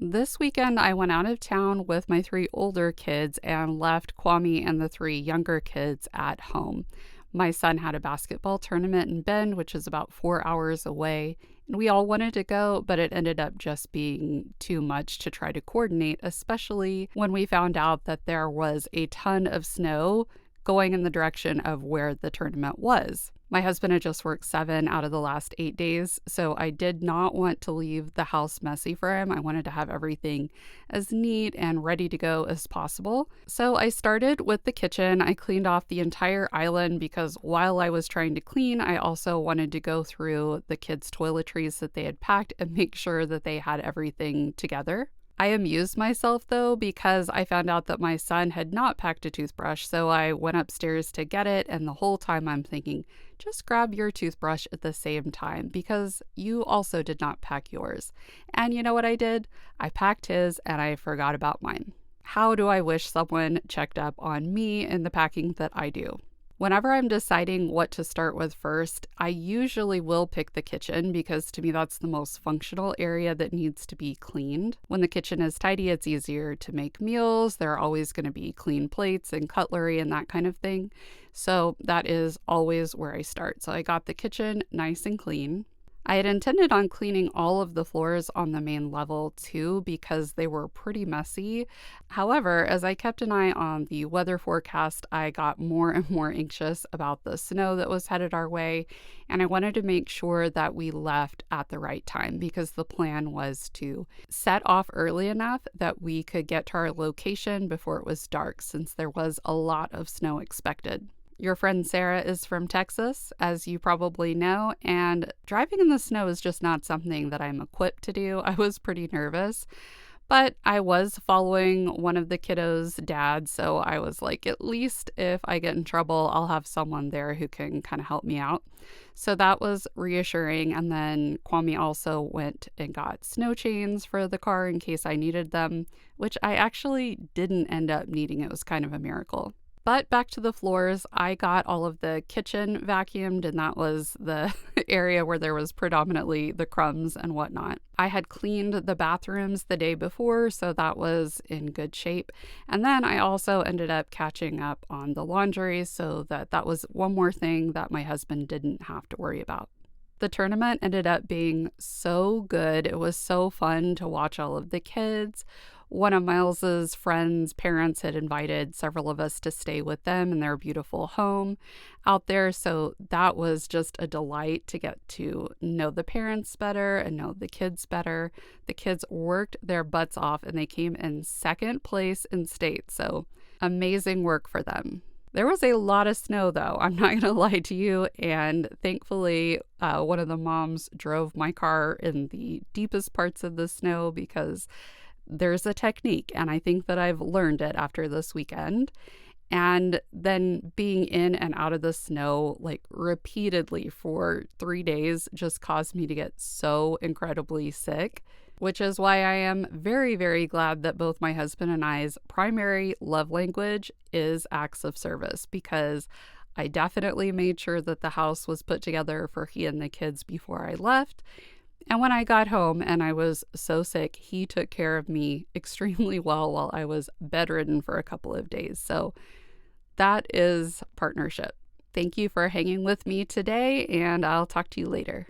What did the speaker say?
This weekend, I went out of town with my three older kids and left Kwame and the three younger kids at home. My son had a basketball tournament in Bend, which is about 4 hours away, and we all wanted to go, but it ended up just being too much to try to coordinate, especially when we found out that there was a ton of snow going in the direction of where the tournament was. My husband had just worked 7 out of the last 8 days, so I did not want to leave the house messy for him. I wanted to have everything as neat and ready to go as possible. So I started with the kitchen. I cleaned off the entire island because while I was trying to clean, I also wanted to go through the kids' toiletries that they had packed and make sure that they had everything together. I amused myself though because I found out that my son had not packed a toothbrush, so I went upstairs to get it, and the whole time I'm thinking, just grab your toothbrush at the same time because you also did not pack yours. And you know what I did? I packed his and I forgot about mine. How do I wish someone checked up on me in the packing that I do? Whenever I'm deciding what to start with first, I usually will pick the kitchen because to me that's the most functional area that needs to be cleaned. When the kitchen is tidy, it's easier to make meals. There are always going to be clean plates and cutlery and that kind of thing. So that is always where I start. So I got the kitchen nice and clean. I had intended on cleaning all of the floors on the main level too because they were pretty messy. However, as I kept an eye on the weather forecast, I got more and more anxious about the snow that was headed our way, and I wanted to make sure that we left at the right time because the plan was to set off early enough that we could get to our location before it was dark since there was a lot of snow expected. Your friend Sarah is from Texas, as you probably know, and driving in the snow is just not something that I'm equipped to do. I was pretty nervous, but I was following one of the kiddos' dads, so I was like, at least if I get in trouble, I'll have someone there who can kind of help me out. So that was reassuring. And then Kwame also went and got snow chains for the car in case I needed them, which I actually didn't end up needing. It was kind of a miracle. But back to the floors, I got all of the kitchen vacuumed, and that was the area where there was predominantly the crumbs and whatnot. I had cleaned the bathrooms the day before, so that was in good shape. And then I also ended up catching up on the laundry, so that was one more thing that my husband didn't have to worry about. The tournament ended up being so good. It was so fun to watch all of the kids. One of Miles's friends' parents had invited several of us to stay with them in their beautiful home out there. So that was just a delight to get to know the parents better and know the kids better. The kids worked their butts off and they came in second place in state. So amazing work for them. There was a lot of snow, though. I'm not going to lie to you. And thankfully, one of the moms drove my car in the deepest parts of the snow because there's a technique, and I think that I've learned it after this weekend. And then being in and out of the snow like repeatedly for 3 days just caused me to get so incredibly sick, which is why I am very, very glad that both my husband and I's primary love language is acts of service, because I definitely made sure that the house was put together for he and the kids before I left. And when I got home and I was so sick, he took care of me extremely well while I was bedridden for a couple of days. So that is partnership. Thank you for hanging with me today, and I'll talk to you later.